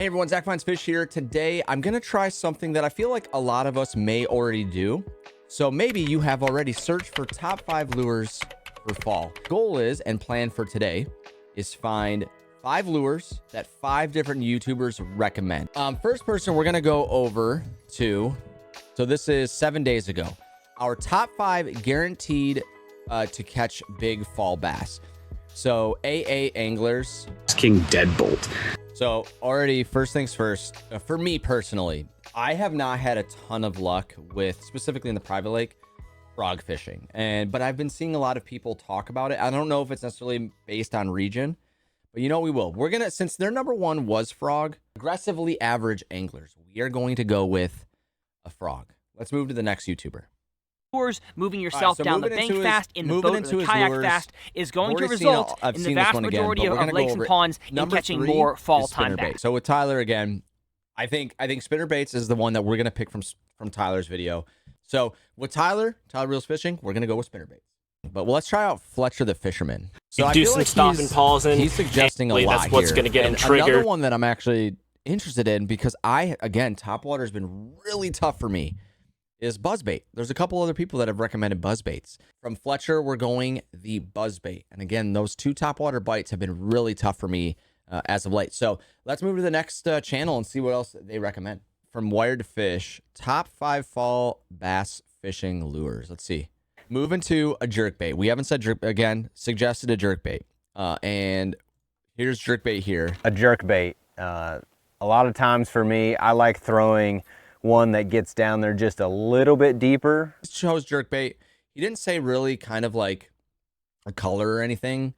Hey everyone, Zach Finds Fish here. Today, I'm gonna try something that I feel like a lot of us may already do. So maybe you have already searched for top 5 lures for fall. Goal is, and plan for today, is find 5 lures that 5 different YouTubers recommend. First person we're gonna go over to, so this is 7 days ago. Our top 5 guaranteed to catch big fall bass. So AA Anglers. King Deadbolt. So already, first things first, for me personally, I have not had a ton of luck with, specifically in the private lake, frog fishing. But I've been seeing a lot of people talk about it. I don't know if it's necessarily based on region, but you know, we will. We're gonna, since their number 1 was frog, aggressively average anglers, we are going to go with a frog. Let's move to the next YouTuber. Moving yourself down the bank fast, in the boat, or the kayak fast is going to result in the vast majority of lakes and ponds in catching more fall-time bass. So with Tyler again, I think spinnerbaits is the one that we're gonna pick from Tyler's video. So with Tyler Reels Fishing, we're gonna go with spinnerbaits. But let's try out Fletcher the Fisherman. So I do feel some like stopping pausing. He's suggesting a lot That's what's here. going to get him triggered. Another one that I'm actually interested in, because topwater has been really tough for me, is buzzbait. There's a couple other people that have recommended buzzbaits. From Fletcher, we're going the buzzbait. And again, those 2 topwater bites have been really tough for me as of late. So let's move to the next channel and see what else they recommend. From Wired to Fish, top 5 fall bass fishing lures. Let's see. Moving to a jerkbait. We haven't said jerk again. Suggested a jerkbait. And here's jerkbait here. A jerkbait. A lot of times for me, I like throwing one that gets down there just a little bit deeper. Chose jerkbait. He didn't say really kind of like a color or anything,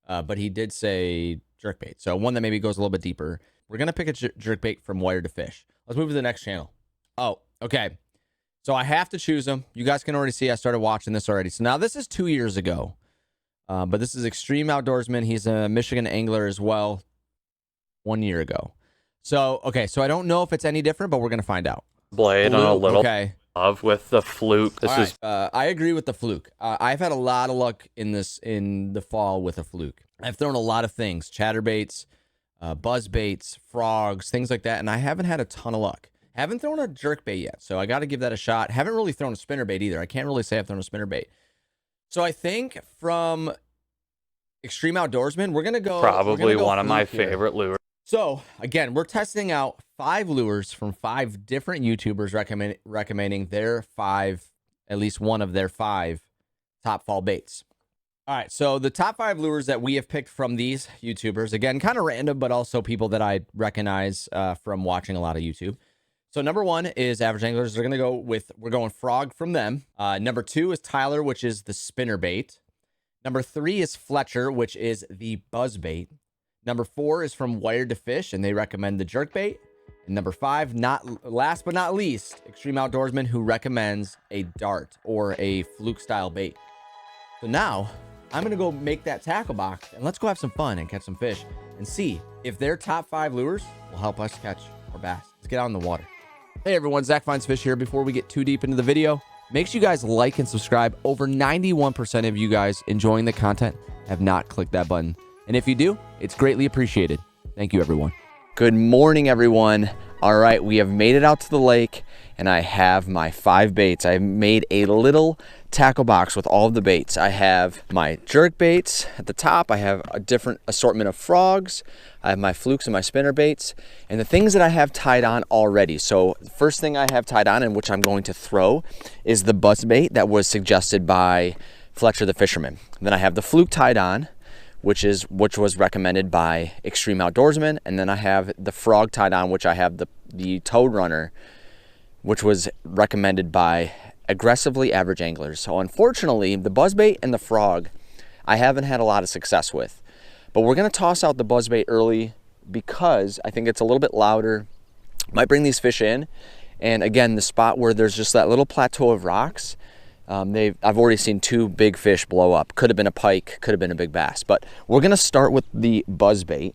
but he did say jerkbait. So one that maybe goes a little bit deeper. We're going to pick a jerkbait from Wired to Fish. Let's move to the next channel. Oh, okay. So I have to choose them. You guys can already see I started watching this already. So now this is 2 years ago, but this is Extreme Outdoorsman. He's a Michigan angler as well, 1 year ago. So, okay, so I don't know if it's any different, but we're going to find out. Blade on a little of with the fluke. This is I agree with the fluke. I've had a lot of luck in the fall with a fluke. I've thrown a lot of things, chatterbaits, buzzbaits, frogs, things like that, and I haven't had a ton of luck. Haven't thrown a jerkbait yet, so I got to give that a shot. Haven't really thrown a spinnerbait either. I can't really say I've thrown a spinnerbait. So I think from Extreme Outdoorsman, we're gonna go probably one of my favorite lures. So again, we're testing out 5 lures from 5 different YouTubers recommending their 5, at least one of their 5 top fall baits. All right, so the top 5 lures that we have picked from these YouTubers, again, kind of random, but also people that I recognize from watching a lot of YouTube. So number 1 is Average Anglers. We're going frog from them. Number 2 is Tyler, which is the spinnerbait. Number 3 is Fletcher, which is the buzzbait. Number 4 is from Wired to Fish, and they recommend the jerkbait. And number 5, last but not least, Extreme Outdoorsman, who recommends a dart or a fluke style bait. So now I'm gonna go make that tackle box, and let's go have some fun and catch some fish and see if their top 5 lures will help us catch more bass. Let's get out in the water. Hey everyone, Zach Finds Fish here. Before we get too deep into the video, make sure you guys like and subscribe. Over 91% of you guys enjoying the content have not clicked that button. And if you do, it's greatly appreciated. Thank you, everyone. Good morning, everyone. All right, we have made it out to the lake, and I have my 5 baits. I made a little tackle box with all of the baits. I have my jerk baits at the top. I have a different assortment of frogs. I have my flukes and my spinner baits, and the things that I have tied on already. So the first thing I have tied on, and which I'm going to throw, is the buzz bait that was suggested by Fletcher the Fisherman. Then I have the fluke tied on, which was recommended by Extreme Outdoorsman, and then I have the frog tied on, which I have the Toad Runner, which was recommended by Aggressively Average Anglers. So unfortunately, the buzzbait and the frog, I haven't had a lot of success with, but we're gonna toss out the buzzbait early because I think it's a little bit louder, might bring these fish in, and again, the spot where there's just that little plateau of rocks, I've already seen 2 big fish blow up. Could have been a pike, could have been a big bass, but we're gonna start with the buzzbait.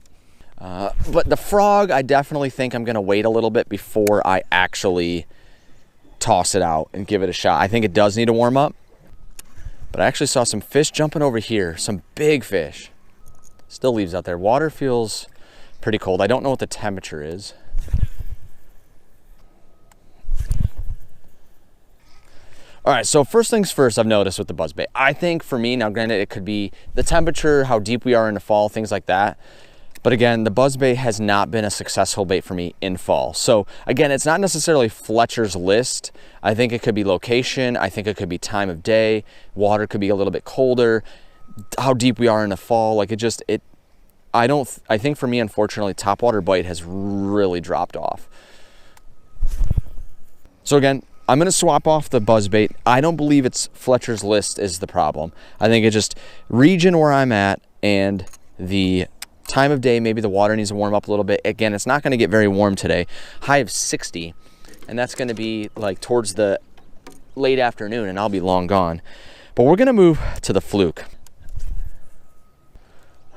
But the frog, I definitely think I'm gonna wait a little bit before I actually toss it out and give it a shot. I think it does need to warm up, but I actually saw some fish jumping over here, some big fish. Still leaves out there. Water feels pretty cold. I don't know what the temperature is. All right, so first things first, I've noticed with the buzzbait. I think for me, now granted, it could be the temperature, how deep we are in the fall, things like that. But again, the buzzbait has not been a successful bait for me in fall. So again, it's not necessarily Fletcher's List. I think it could be location. I think it could be time of day. Water could be a little bit colder. How deep we are in the fall. Like I think for me, unfortunately, topwater bite has really dropped off. So again, I'm gonna swap off the buzzbait. I don't believe it's Fletcher's List is the problem. I think it's just region where I'm at and the time of day. Maybe the water needs to warm up a little bit. Again, it's not gonna get very warm today. High of 60, and that's gonna be like towards the late afternoon, and I'll be long gone. But we're gonna move to the Fluke.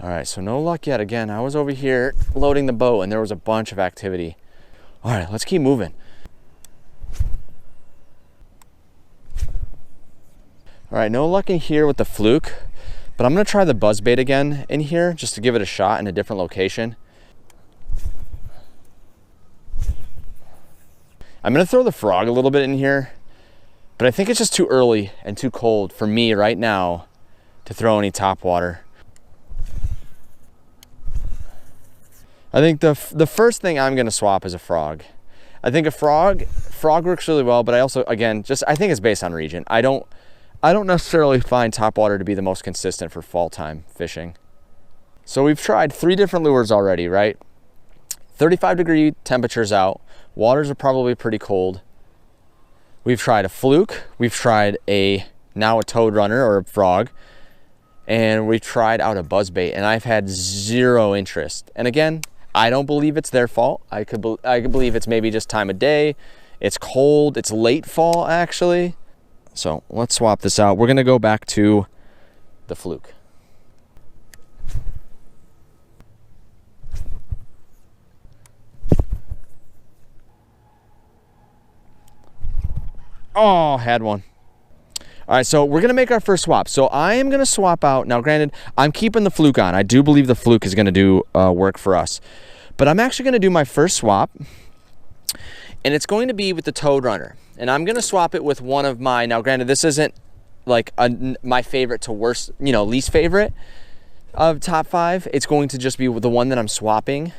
All right, so no luck yet. Again, I was over here loading the boat and there was a bunch of activity. All right, let's keep moving. All right, no luck in here with the Fluke, but I'm gonna try the buzzbait again in here just to give it a shot in a different location. I'm gonna throw the frog a little bit in here, but I think it's just too early and too cold for me right now to throw any topwater. I think the first thing I'm gonna swap is a frog. I think a frog works really well, but I also, again, I think it's based on region. I don't necessarily find topwater to be the most consistent for fall time fishing. So we've tried 3 different lures already, right? 35-degree temperatures out. Waters are probably pretty cold. We've tried a Fluke. We've tried now a toad runner or a frog. And we've tried out a buzzbait, and I've had 0 interest. And again, I don't believe it's their fault. I could believe it's maybe just time of day. It's cold. It's late fall, actually. So let's swap this out. We're gonna go back to the Fluke. Oh, had one. All right, so we're gonna make our first swap. So I am gonna swap out, now granted, I'm keeping the Fluke on. I do believe the Fluke is gonna do work for us. But I'm actually gonna do my first swap, and it's going to be with the toad runner. And I'm gonna swap it with one of my, now granted, this isn't like my favorite to worst, least favorite of top 5. It's going to just be the one that I'm swapping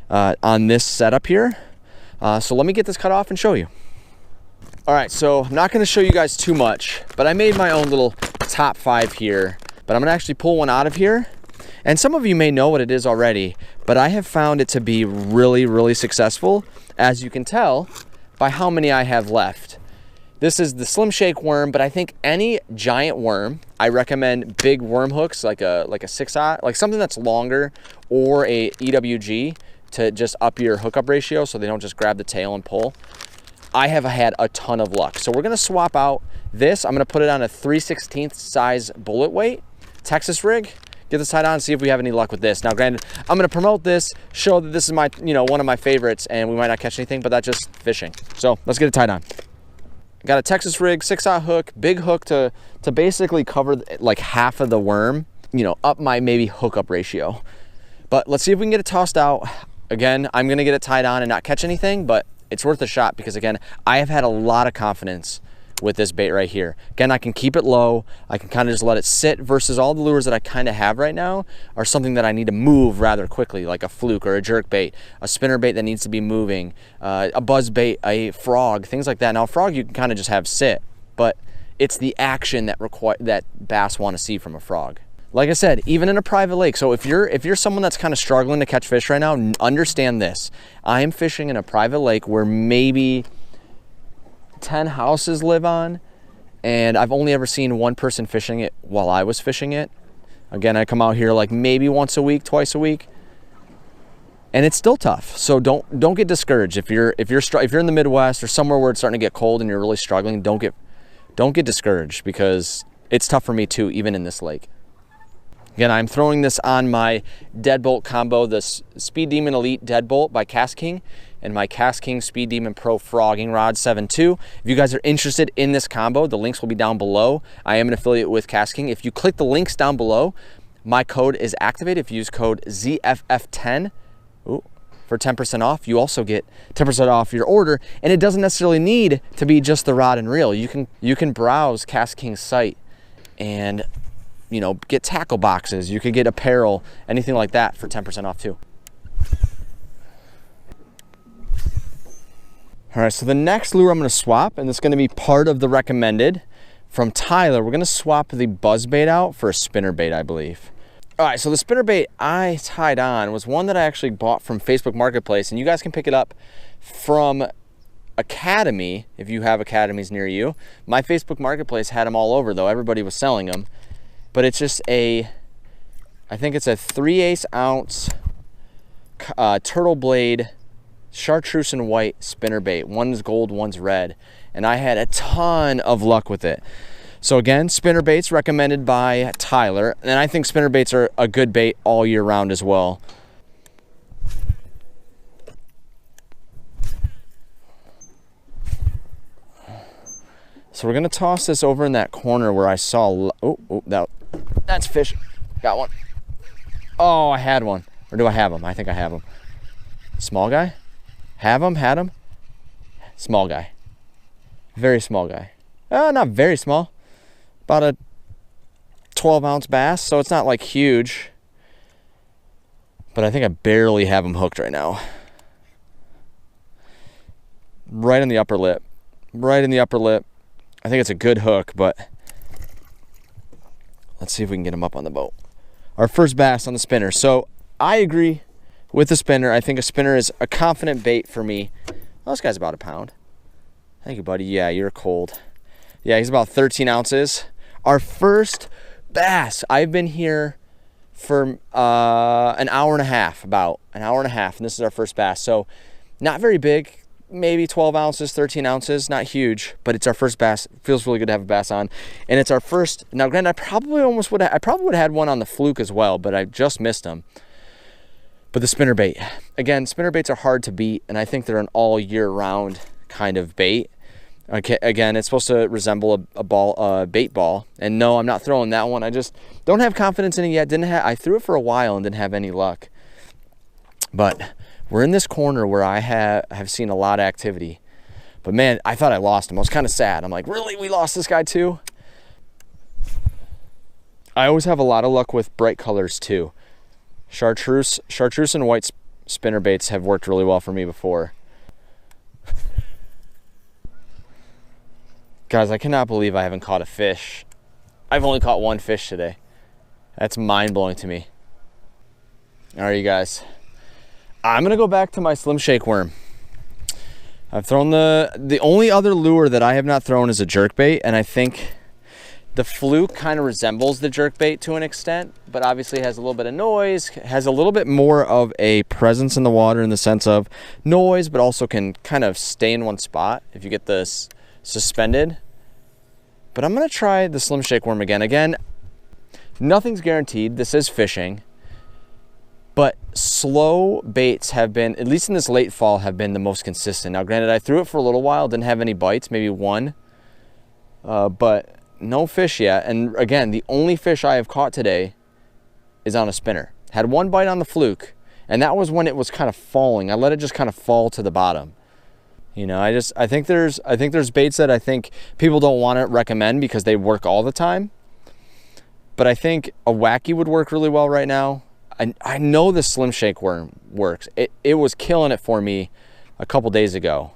on this setup here. So let me get this cut off and show you. All right, so I'm not gonna show you guys too much, but I made my own little top 5 here. But I'm gonna actually pull one out of here. And some of you may know what it is already, but I have found it to be really, really successful, as you can tell by how many I have left. This is the Slim Shake worm, but I think any giant worm, I recommend big worm hooks, like a 6/0, like something that's longer, or a EWG to just up your hookup ratio so they don't just grab the tail and pull. I have had a ton of luck. So we're gonna swap out this. I'm gonna put it on a 3/16 size bullet weight Texas rig. Get this tied on, see if we have any luck with this. Now granted, I'm gonna promote this, show that this is my, one of my favorites, and we might not catch anything, but that's just fishing. So let's get it tied on. Got a Texas rig, 6/0 hook, big hook to basically cover like half of the worm, up my maybe hookup ratio. But let's see if we can get it tossed out. Again, I'm gonna get it tied on and not catch anything, but it's worth a shot because again, I have had a lot of confidence with this bait right here. Again, I can keep it low. I can kind of just let it sit versus all the lures that I kind of have right now are something that I need to move rather quickly, like a Fluke or a jerk bait, a spinner bait that needs to be moving, a buzz bait, a frog, things like that. Now a frog you can kind of just have sit, but it's the action that bass want to see from a frog. Like I said, even in a private lake. So if you're someone that's kind of struggling to catch fish right now, understand this. I am fishing in a private lake where maybe 10 houses live on, and I've only ever seen one person fishing it while I was fishing it. Again, I come out here like maybe once a week, twice a week, and it's still tough. So don't get discouraged. If you're in the Midwest or somewhere where it's starting to get cold and you're really struggling, don't get discouraged because it's tough for me too, even in this lake. Again, I'm throwing this on my deadbolt combo, the Speed Demon Elite deadbolt by KastKing and my KastKing Speed Demon Pro frogging rod 7.2. If you guys are interested in this combo, the links will be down below. I am an affiliate with KastKing. If you click the links down below, my code is activated. If you use code ZFF10, for 10% off, you also get 10% off your order. And it doesn't necessarily need to be just the rod and reel. You can browse KastKing's site and, you know, get tackle boxes. You could get apparel, anything like that for 10% off too. All right, so the next lure I'm gonna swap, and it's gonna be part of the recommended from Tyler. We're gonna swap the buzzbait out for a spinnerbait, I believe. All right, so the spinnerbait I tied on was one that I actually bought from Facebook Marketplace, and you guys can pick it up from Academy if you have academies near you. My Facebook Marketplace had them all over though. Everybody was selling them, but it's just I think it's a 3/8 ounce turtle blade chartreuse and white spinnerbait. One's gold, one's red, and I had a ton of luck with it. So again, spinnerbaits recommended by Tyler, and I think spinnerbaits are a good bait all year round as well. So we're gonna toss this over in that corner where I saw, that's fish. Got one. Oh, I had one. Or do I have him? I think I have him. Small guy? Have him, had him. Small guy. Very small guy. Not very small. About a 12-ounce bass, so it's not like huge. But I think I barely have him hooked right now. Right in the upper lip. Right in the upper lip. I think it's a good hook, but let's see if we can get him up on the boat. Our first bass on the spinner. So I agree with the spinner. I think a spinner is a confident bait for me. Well, this guy's about a pound. Thank you, buddy. Yeah, you're cold. Yeah, he's about 13 ounces. Our first bass. I've been here for an hour and a half, about an hour and a half, and this is our first bass. So not very big, maybe 12 ounces, 13 ounces, not huge, but it's our first bass. It feels really good to have a bass on. And it's our first. Now, granted, I probably would have had one on the fluke as well, but I just missed him. But the spinnerbait, again, spinnerbaits are hard to beat, and I think they're an all year round kind of bait. Okay, again, it's supposed to resemble a bait ball, and no, I'm not throwing that one. I just don't have confidence in it yet. I threw it for a while and didn't have any luck. But we're in this corner where I have seen a lot of activity. But man, I thought I lost him. I was kind of sad. I'm like, really? We lost this guy too? I always have a lot of luck with bright colors too. Chartreuse and white spinnerbaits have worked really well for me before. Guys, I cannot believe I haven't caught a fish. I've only caught one fish today. That's mind-blowing to me. All right, you guys. I'm gonna go back to my Slim Shake worm. I've thrown the only other lure that I have not thrown is a jerkbait, and I think the fluke kind of resembles the jerkbait to an extent, but obviously has a little bit of noise, has a little bit more of a presence in the water in the sense of noise, but also can kind of stay in one spot if you get this suspended. But I'm gonna try the Slim Shake worm again. Again, nothing's guaranteed. This is fishing, but slow baits have been, at least in this late fall, have been the most consistent. Now, granted, I threw it for a little while, didn't have any bites, maybe one, but no fish yet. And again, the only fish I have caught today is on a spinner. Had one bite on the fluke, and that was when it was kind of falling. I let it just kind of fall to the bottom. You know, I think there's baits that I think people don't want to recommend because they work all the time. But I think a wacky would work really well right now. I know the Slim Shake worm works. It was killing it for me a couple days ago.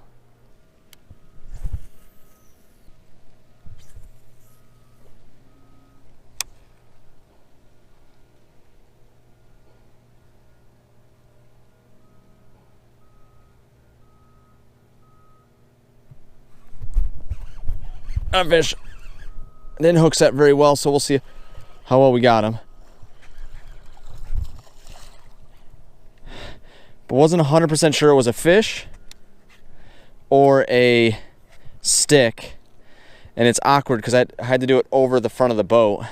A fish. Didn't hook set very well, so we'll see how well we got him. But wasn't 100% sure it was a fish or a stick. And it's awkward because I had to do it over the front of the boat.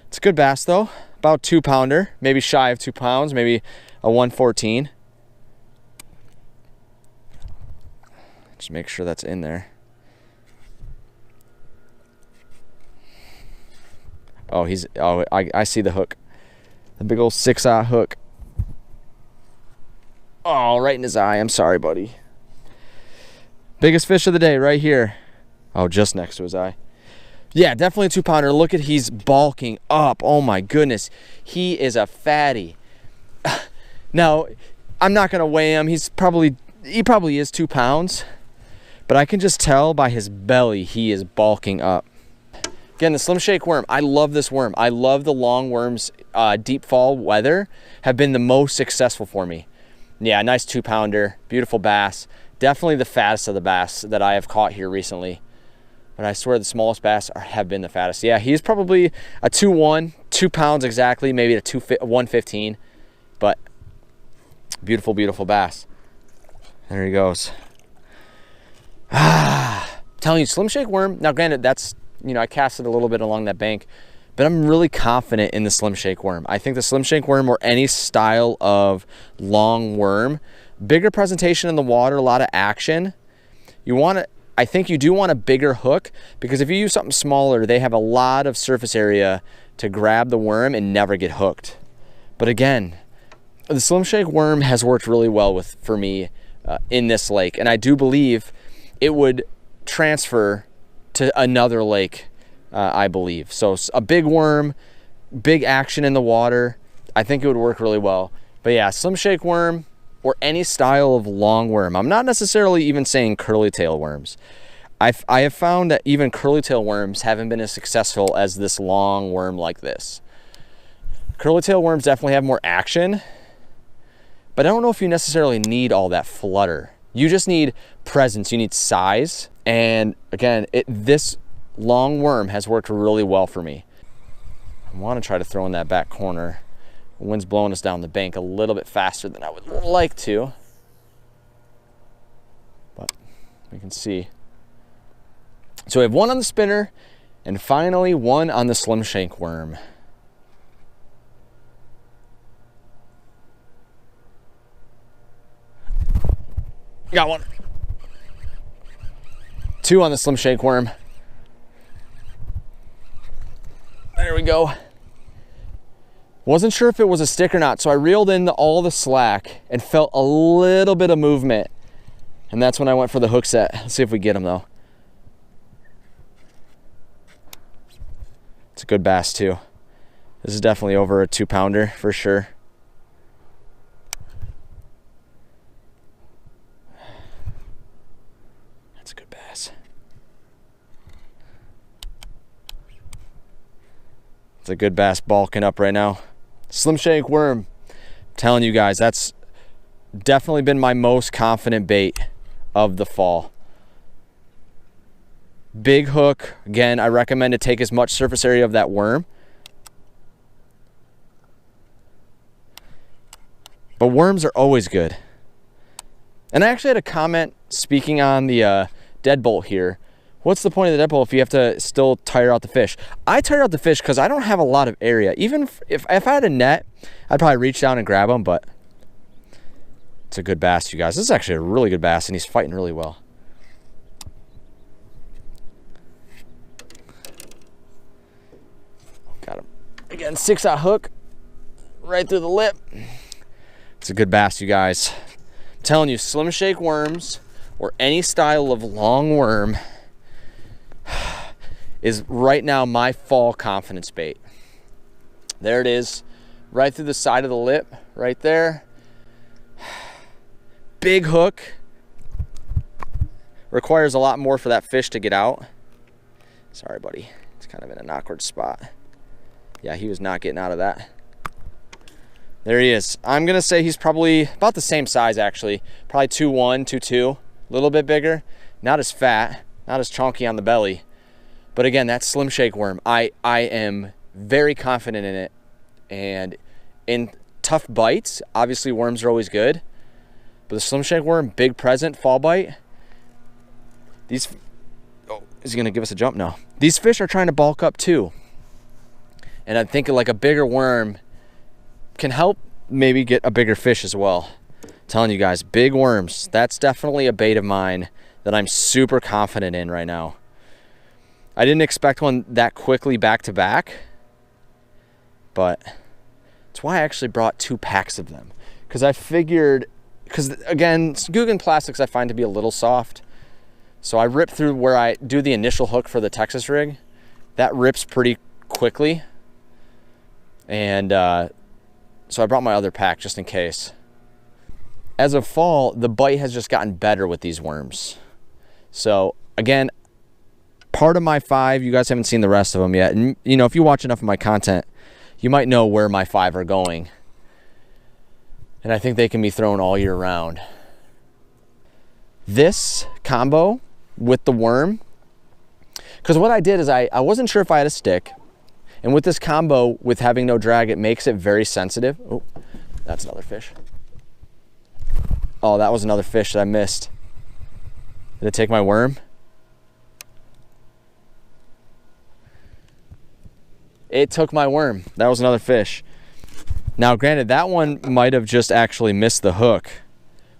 It's a good bass though. About 2-pounder, maybe shy of 2 pounds, maybe a 114. Just make sure that's in there. Oh, I see the hook. The big old 6-aught hook. Oh, right in his eye. I'm sorry, buddy. Biggest fish of the day right here. Oh, just next to his eye. Yeah, definitely a 2-pounder. Look at, he's bulking up. Oh my goodness. He is a fatty. Now, I'm not going to weigh him. He probably is 2 pounds. But I can just tell by his belly he is bulking up. Again, the Slim Shake worm. I love this worm. I love the long worms. Deep fall weather have been the most successful for me. Yeah, nice 2-pounder. Beautiful bass. Definitely the fattest of the bass that I have caught here recently. But I swear the smallest bass have been the fattest. Yeah, he's probably a 2-1, 2 pounds exactly, maybe a 115. But beautiful, beautiful bass. There he goes. Telling you, Slim Shake worm. Now, granted, that's, you know, I casted a little bit along that bank, but I'm really confident in the Slim Shake worm. I think the Slim Shake worm, or any style of long worm, bigger presentation in the water, a lot of action. I think you do want a bigger hook, because if you use something smaller, they have a lot of surface area to grab the worm and never get hooked. But again, the Slim Shake worm has worked really well for me in this lake, and I do believe it would transfer to another lake, I believe. So a big worm, big action in the water, I think it would work really well. But yeah, Slim Shake worm, or any style of long worm. I'm not necessarily even saying curly tail worms. I have found that even curly tail worms haven't been as successful as this long worm like this. Curly tail worms definitely have more action, but I don't know if you necessarily need all that flutter. You just need presence, you need size. And again, this long worm has worked really well for me. I want to try to throw in that back corner. The wind's blowing us down the bank a little bit faster than I would like to. But we can see. So we have one on the spinner, and finally one on the Slim Shake worm. Got one. 2 on the Slim Shake worm. There we go. Wasn't sure if it was a stick or not, so I reeled in all the slack and felt a little bit of movement. And that's when I went for the hook set. Let's see if we get him though. It's a good bass too. This is definitely over a 2-pounder for sure. That's a good bass. It's a good bass bulking up right now. Slim Shake worm. I'm telling you guys, that's definitely been my most confident bait of the fall. Big hook. Again, I recommend to take as much surface area of that worm. But worms are always good. And I actually had a comment speaking on the deadbolt here. What's the point of the deadbolt if you have to still tire out the fish? I tire out the fish because I don't have a lot of area. Even if I had a net, I'd probably reach down and grab them, but it's a good bass, you guys. This is actually a really good bass, and he's fighting really well. Got him. Again, 6-aught hook right through the lip. It's a good bass, you guys. I'm telling you, Slim Shake worms, or any style of long worm, is right now my fall confidence bait. There it is, right through the side of the lip, right there. Big hook. Requires a lot more for that fish to get out. Sorry, buddy. It's kind of in an awkward spot. Yeah, he was not getting out of that. There he is. I'm gonna say he's probably about the same size, actually. Probably 2'1", 2'2", a little bit bigger. Not as fat, not as chunky on the belly. But again, that Slim Shake worm, I am very confident in it. And in tough bites, obviously worms are always good. But the Slim Shake worm, big present, fall bite. These, oh, is he gonna give us a jump? No. These fish are trying to bulk up too. And I'm thinking like a bigger worm can help maybe get a bigger fish as well. I'm telling you guys, big worms, that's definitely a bait of mine that I'm super confident in right now. I didn't expect one that quickly back to back, but that's why I actually brought 2 packs of them, because I figured because again, Googan plastics I find to be a little soft. So I rip through where I do the initial hook for the Texas rig. That rips pretty quickly. And so I brought my other pack just in case. As of fall, the bite has just gotten better with these worms. So again, part of my 5, you guys haven't seen the rest of them yet. And you know, if you watch enough of my content, you might know where my 5 are going. And I think they can be thrown all year round. This combo with the worm, because what I did is I wasn't sure if I had a stick. And with this combo, with having no drag, it makes it very sensitive. Oh, that's another fish. Oh, that was another fish that I missed. Did it take my worm? It took my worm. That was another fish. Now, granted, that one might have just actually missed the hook,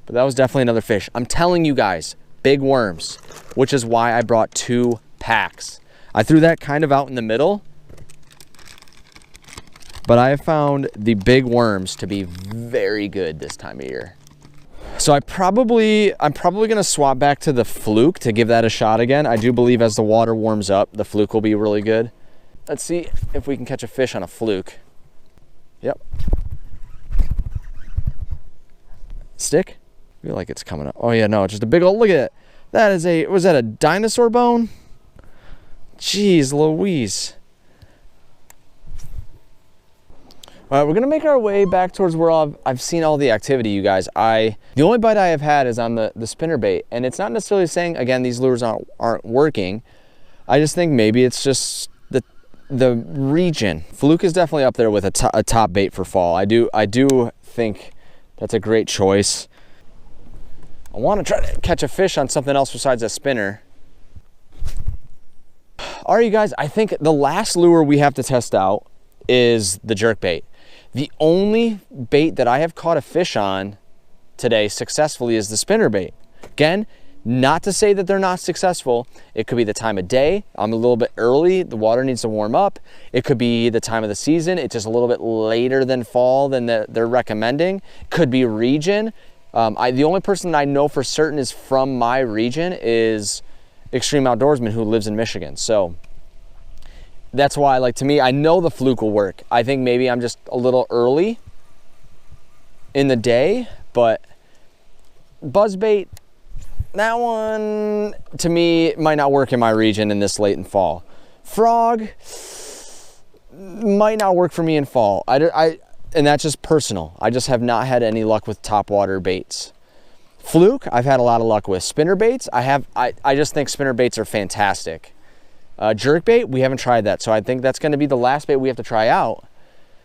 but that was definitely another fish. I'm telling you guys, big worms, which is why I brought 2 packs. I threw that kind of out in the middle, but I have found the big worms to be very good this time of year. So I'm probably gonna swap back to the fluke to give that a shot again. I do believe as the water warms up, the fluke will be really good. Let's see if we can catch a fish on a fluke. Yep. Stick? I feel like it's coming up. Oh yeah, no, just a big old, look at it. That is was that a dinosaur bone? Jeez Louise. All right, we're gonna make our way back towards where I've seen all the activity, you guys. The only bite I have had is on the spinnerbait, and it's not necessarily saying, again, these lures aren't working. I just think maybe it's just the region. Fluke is definitely up there with a top bait for fall. I do think that's a great choice. I want to try to catch a fish on something else besides a spinner. All right, you guys, I think the last lure we have to test out is the jerkbait. The only bait that I have caught a fish on today successfully is the spinnerbait. Again, not to say that they're not successful. It could be the time of day. I'm a little bit early. The water needs to warm up. It could be the time of the season. It's just a little bit later than fall than they're recommending. Could be region. The only person that I know for certain is from my region is Extreme Outdoorsman, who lives in Michigan. So that's why, like, to me, I know the fluke will work. I think maybe I'm just a little early in the day, but buzzbait, that one, to me, might not work in my region in this late in fall. Frog might not work for me in fall. And that's just personal. I just have not had any luck with topwater baits. Fluke, I've had a lot of luck with. Spinner baits, I just think spinner baits are fantastic. Jerkbait, we haven't tried that, so I think that's gonna be the last bait we have to try out.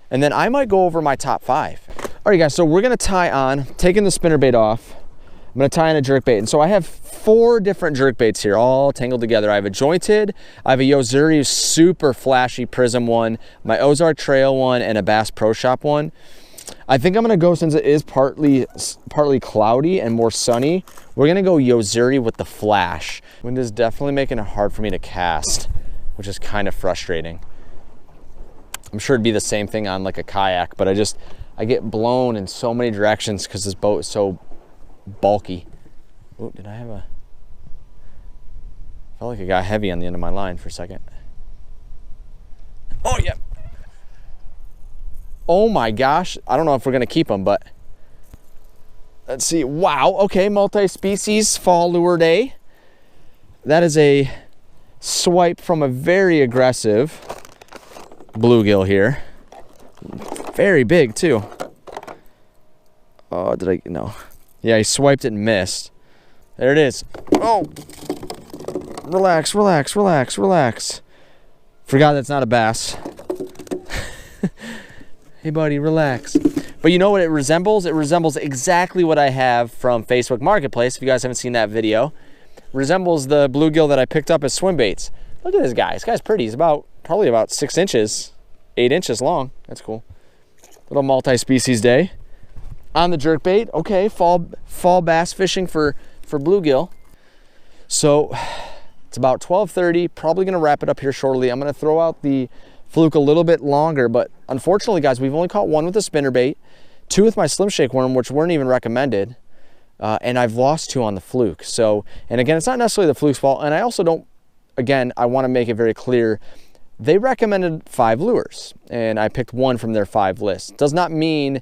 And then I might go over my top 5. All right, guys, so we're gonna tie on, taking the spinnerbait off, I'm gonna tie in a jerkbait. And so I have 4 different jerkbaits here, all tangled together. I have a jointed, I have a Yo-Zuri super flashy prism one, my Ozark Trail one, and a Bass Pro Shop one. I think I'm gonna go, since it is partly cloudy and more sunny, we're gonna go Yo-Zuri with the flash. Wind is definitely making it hard for me to cast, which is kind of frustrating. I'm sure it'd be the same thing on like a kayak, but I get blown in so many directions because this boat is so bulky. Oh, did I have a... Felt like it got heavy on the end of my line for a second. Oh, yeah. Oh my gosh. I don't know if we're gonna keep them, but let's see. Wow, okay, multi-species fall lure day. That is a swipe from a very aggressive bluegill here. Very big too. Oh, no. Yeah, he swiped it and missed. There it is. Oh, relax, relax, relax, relax. Forgot that's not a bass. Hey buddy, relax. But you know what it resembles? It resembles exactly what I have from Facebook Marketplace. If you guys haven't seen that video, it resembles the bluegill that I picked up as swim baits. Look at this guy. This guy's pretty. He's probably about 6 inches, 8 inches long. That's cool. Little multi-species day. On the jerkbait, okay, fall bass fishing for bluegill. So it's about 12:30, probably gonna wrap it up here shortly. I'm gonna throw out the fluke a little bit longer, but unfortunately, guys, we've only caught 1 with a spinnerbait, 2 with my Slim Shake worm, which weren't even recommended. and I've lost 2 on the fluke. So, and again, it's not necessarily the fluke's fault. And I also don't, again, I want to make it very clear, they recommended 5 lures, and I picked 1 from their 5 list. Does not mean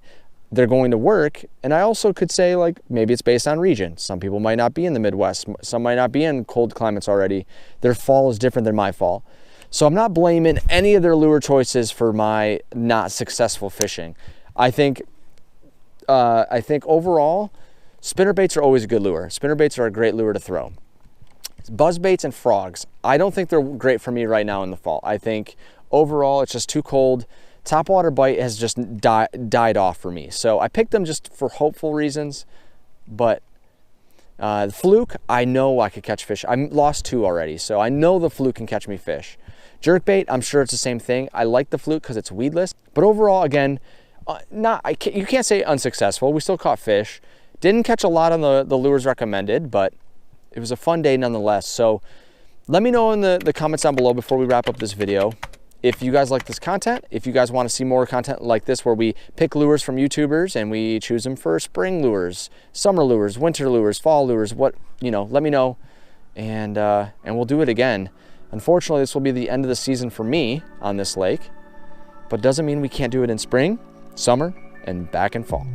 they're going to work. And I also could say, like, maybe it's based on region. Some people might not be in the Midwest. Some might not be in cold climates already. Their fall is different than my fall. So I'm not blaming any of their lure choices for my not successful fishing. I think overall, spinnerbaits are always a good lure. Spinnerbaits are a great lure to throw. Buzzbaits and frogs, I don't think they're great for me right now in the fall. I think overall it's just too cold. Topwater bite has just died off for me. So I picked them just for hopeful reasons, but the fluke, I know I could catch fish. I lost 2 already, so I know the fluke can catch me fish. Jerkbait, I'm sure it's the same thing. I like the fluke because it's weedless, but overall, again, you can't say unsuccessful. We still caught fish. Didn't catch a lot on the lures recommended, but it was a fun day nonetheless. So let me know in the comments down below before we wrap up this video if you guys like this content, if you guys want to see more content like this where we pick lures from YouTubers and we choose them for spring lures, summer lures, winter lures, fall lures, let me know, and we'll do it again. Unfortunately, this will be the end of the season for me on this lake, but doesn't mean we can't do it in spring, summer, and back in fall.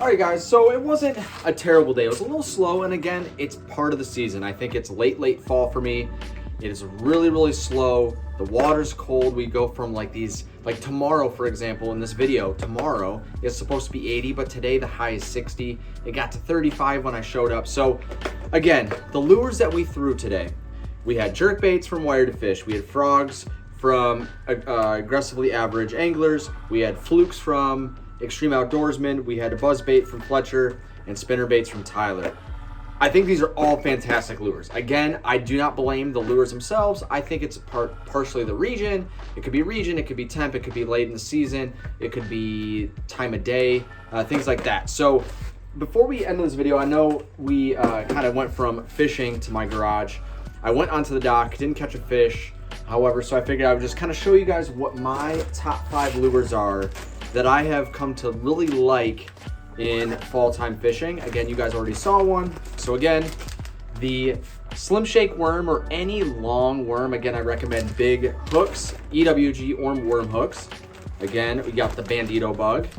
Alright guys, so it wasn't a terrible day. It was a little slow, and again, it's part of the season. I think it's late fall for me. It is really slow. The water's cold. We go from like tomorrow, for example, in this video, tomorrow is supposed to be 80, but today the high is 60. It got to 35 when I showed up. So again, the lures that we threw today, we had jerkbaits from Wire to Fish. We had frogs from Aggressively Average Anglers. We had flukes from Extreme Outdoorsman. We had a buzzbait from Fletcher and spinnerbaits from Tyler. I think these are all fantastic lures. Again, I do not blame the lures themselves. I think it's partially the region. It could be temp, it could be late in the season, it could be time of day, things like that. So before we end this video, I know we kind of went from fishing to my garage. I went onto the dock, didn't catch a fish. However, so I figured I would just kind of show you guys what my top 5 lures are that I have come to really like in fall time fishing. Again, you guys already saw one. So again, the Slim Shake worm or any long worm. Again, I recommend big hooks, EWG or worm hooks. Again, we got the Bandito bug.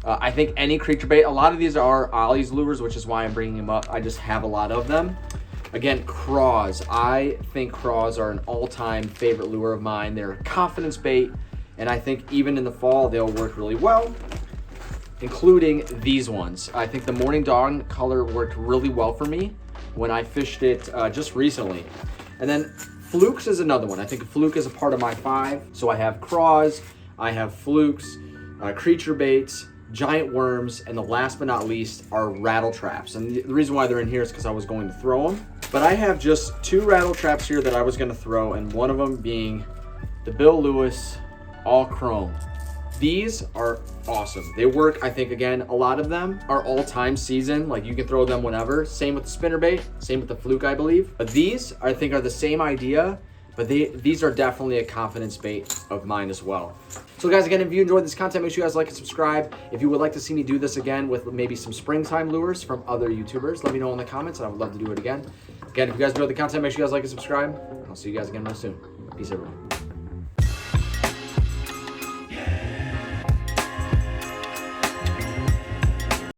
I think any creature bait, a lot of these are Ollie's lures, which is why I'm bringing them up. I just have a lot of them. Again, craws. I think craws are an all-time favorite lure of mine. They're a confidence bait, and I think even in the fall, they'll work really well, including these ones. I think the Morning Dawn color worked really well for me when I fished it just recently. And then flukes is another one. I think fluke is a part of my 5. So I have craws, I have flukes, creature baits, giant worms, and the last but not least are rattle traps. And the reason why they're in here is because I was going to throw them. But I have just 2 rattle traps here that I was going to throw, and one of them being the Bill Lewis All Chrome. These are awesome. They work, I think, again, a lot of them are all-time season. Like, you can throw them whenever. Same with the spinnerbait, same with the fluke, I believe. But these, I think, are the same idea, but these are definitely a confidence bait of mine as well. So guys, again, if you enjoyed this content, make sure you guys like and subscribe. If you would like to see me do this again with maybe some springtime lures from other YouTubers, let me know in the comments, and I would love to do it again. Again, if you guys enjoyed the content, make sure you guys like and subscribe. I'll see you guys again real soon. Peace, everyone.